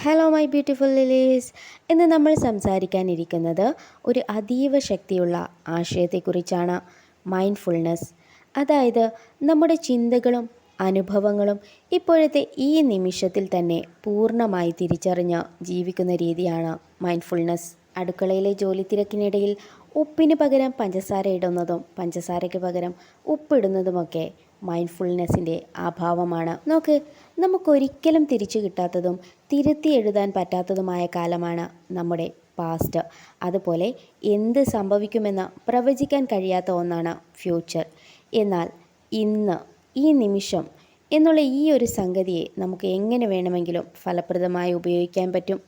Hello my beautiful ലിലീസ്. ഇന്ന് നമ്മൾ സംസാരിക്കാനിരിക്കുന്നത് ഒരു അതീവ ശക്തിയുള്ള ആശയത്തെക്കുറിച്ചാണ്. മൈൻഡ്ഫുൾനെസ്. അതായത് നമ്മുടെ ചിന്തകളും അനുഭവങ്ങളും ഇപ്പോഴത്തെ ഈ നിമിഷത്തിൽ തന്നെ പൂർണ്ണമായി തിരിച്ചറിഞ്ഞ് ജീവിക്കുന്ന രീതിയാണ് മൈൻഡ്ഫുൾനെസ്. അടുക്കളയിലെ ജോലി തിരക്കിനിടയിൽ ഉപ്പിന് പകരം പഞ്ചസാര ഇടുന്നതും പഞ്ചസാരയ്ക്ക് പകരം ഉപ്പിടുന്നതുമൊക്കെ മൈൻഡ്ഫുൾനെസ്സിൻ്റെ അഭാവമാണ്. നോക്ക്, നമുക്കൊരിക്കലും തിരിച്ചു കിട്ടാത്തതും തിരുത്തി എഴുതാൻ പറ്റാത്തതുമായ കാലമാണ് നമ്മുടെ പാസ്റ്റ്. അതുപോലെ എന്ത് സംഭവിക്കുമെന്ന് പ്രവചിക്കാൻ കഴിയാത്ത ഒന്നാണ് ഫ്യൂച്ചർ. എന്നാൽ ഇന്ന്, ഈ നിമിഷം എന്നുള്ള ഈ ഒരു സംഗതിയെ നമുക്ക് എങ്ങനെ വേണമെങ്കിലും ഫലപ്രദമായി ഉപയോഗിക്കാൻ പറ്റും.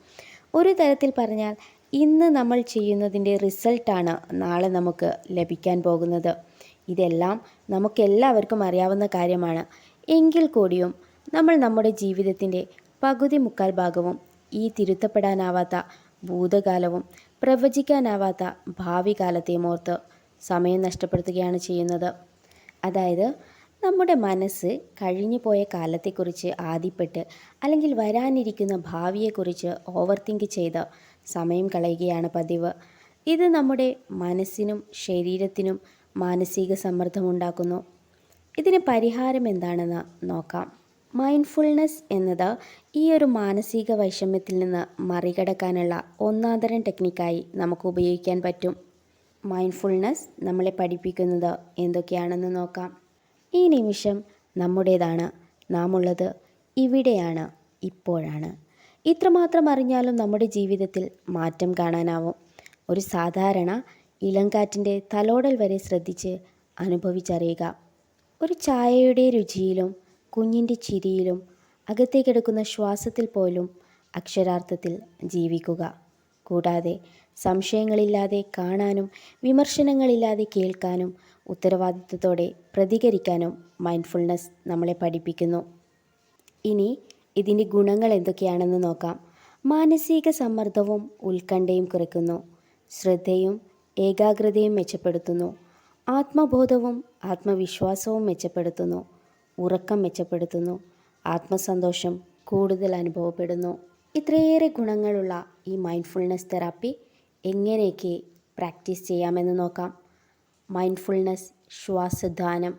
ഒരു തരത്തിൽ പറഞ്ഞാൽ ഇന്ന് നമ്മൾ ചെയ്യുന്നതിൻ്റെ റിസൾട്ടാണ് നാളെ നമുക്ക് ലഭിക്കാൻ പോകുന്നത്. ഇതെല്ലാം നമുക്കെല്ലാവർക്കും അറിയാവുന്ന കാര്യമാണ്. എങ്കിൽ കൂടിയും നമ്മൾ നമ്മുടെ ജീവിതത്തിൻ്റെ പകുതി മുക്കാൽ ഭാഗവും ഈ തിരുത്തപ്പെടാനാവാത്ത ഭൂതകാലവും പ്രവചിക്കാനാവാത്ത ഭാവി കാലത്തെയും ഓർത്ത് സമയം നഷ്ടപ്പെടുത്തുകയാണ് ചെയ്യുന്നത്. അതായത് നമ്മുടെ മനസ്സ് കഴിഞ്ഞു പോയ കാലത്തെക്കുറിച്ച് ആദിപ്പെട്ട് അല്ലെങ്കിൽ വരാനിരിക്കുന്ന ഭാവിയെക്കുറിച്ച് ഓവർ തിങ്ക് ചെയ്ത് സമയം കളയുകയാണ് പതിവ്. ഇത് നമ്മുടെ മനസ്സിനും ശരീരത്തിനും മാനസിക സമ്മർദ്ദമുണ്ടാക്കുന്നു. ഇതിന് പരിഹാരം എന്താണെന്ന് നോക്കാം. മൈൻഡ്ഫുൾനെസ് എന്നത് ഈ ഒരു മാനസിക വൈഷമ്യത്തിൽ നിന്ന് മറികടക്കാനുള്ള ഒന്നാന്തരം ടെക്നിക്കായി നമുക്ക് ഉപയോഗിക്കാൻ പറ്റും. മൈൻഡ്ഫുൾനെസ് നമ്മളെ പഠിപ്പിക്കുന്നത് എന്തൊക്കെയാണെന്ന് നോക്കാം. ഈ നിമിഷം നമ്മുടേതാണ്. നാം ഉള്ളത് ഇവിടെയാണ്, ഇപ്പോഴാണ്. ഇത്രമാത്രം അറിഞ്ഞാലും നമ്മുടെ ജീവിതത്തിൽ മാറ്റം കാണാനാവും. ഒരു സാധാരണ ഇളംകാറ്റിൻ്റെ തലോടൽ വരെ ശ്രദ്ധിച്ച് അനുഭവിച്ചറിയുക. ഒരു ചായയുടെ രുചിയിലും കുഞ്ഞിൻ്റെ ചിരിയിലും അകത്തേക്കെടുക്കുന്ന ശ്വാസത്തിൽ പോലും അക്ഷരാർത്ഥത്തിൽ ജീവിക്കുക. കൂടാതെ സംശയങ്ങളില്ലാതെ കാണാനും വിമർശനങ്ങളില്ലാതെ കേൾക്കാനും ഉത്തരവാദിത്വത്തോടെ പ്രതികരിക്കാനും മൈൻഡ്ഫുൾനെസ് നമ്മളെ പഠിപ്പിക്കുന്നു. ഇനി ഇതിൻ്റെ ഗുണങ്ങൾ എന്തൊക്കെയാണെന്ന് നോക്കാം. മാനസിക സമ്മർദ്ദവും ഉത്കണ്ഠയും കുറയ്ക്കുന്നു. ശ്രദ്ധയും ഏകാഗ്രതയും മെച്ചപ്പെടുത്തുന്നു. ആത്മബോധവും ആത്മവിശ്വാസവും മെച്ചപ്പെടുത്തുന്നു. ഉറക്കം മെച്ചപ്പെടുത്തുന്നു. ആത്മസന്തോഷം കൂടുതൽ അനുഭവപ്പെടുന്നു. ഇത്രയേറെ ഗുണങ്ങളുള്ള ഈ മൈൻഡ്ഫുൾനെസ് തെറാപ്പി എങ്ങനെയൊക്കെ പ്രാക്ടീസ് ചെയ്യാമെന്ന് നോക്കാം. മൈൻഡ്ഫുൾനെസ് ശ്വാസധ്യാനം.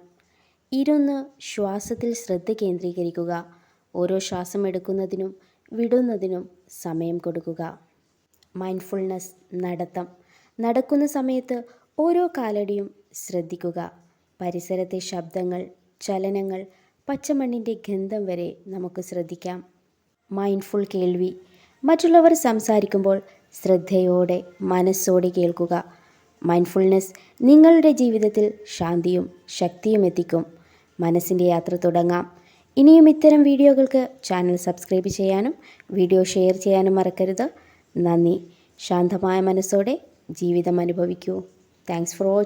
ഇരുന്ന് ശ്വാസത്തിൽ ശ്രദ്ധ കേന്ദ്രീകരിക്കുക. ഓരോ ശ്വാസം എടുക്കുന്നതിനും വിടുന്നതിനും സമയം കൊടുക്കുക. മൈൻഡ്ഫുൾനെസ് നടത്തം. നടക്കുന്ന സമയത്ത് ഓരോ കാലടിയും ശ്രദ്ധിക്കുക. പരിസരത്തെ ശബ്ദങ്ങൾ, ചലനങ്ങൾ, പച്ചമണ്ണിൻ്റെ ഗന്ധം വരെ നമുക്ക് ശ്രദ്ധിക്കാം. മൈൻഡ്ഫുൾ കേൾവി. മറ്റുള്ളവർ സംസാരിക്കുമ്പോൾ ശ്രദ്ധയോടെ മനസ്സോടെ കേൾക്കുക. മൈൻഡ്ഫുൾനെസ് നിങ്ങളുടെ ജീവിതത്തിൽ ശാന്തിയും ശക്തിയും എത്തിക്കും. മനസ്സിൻ്റെ യാത്ര തുടങ്ങാം. ഇനിയും ഇത്തരം വീഡിയോകൾക്ക് ചാനൽ സബ്സ്ക്രൈബ് ചെയ്യാനും വീഡിയോ ഷെയർ ചെയ്യാനും മറക്കരുത്. നന്ദി. ശാന്തമായ മനസ്സോടെ ജീവിതം അനുഭവിക്കൂ. Thanks for watching.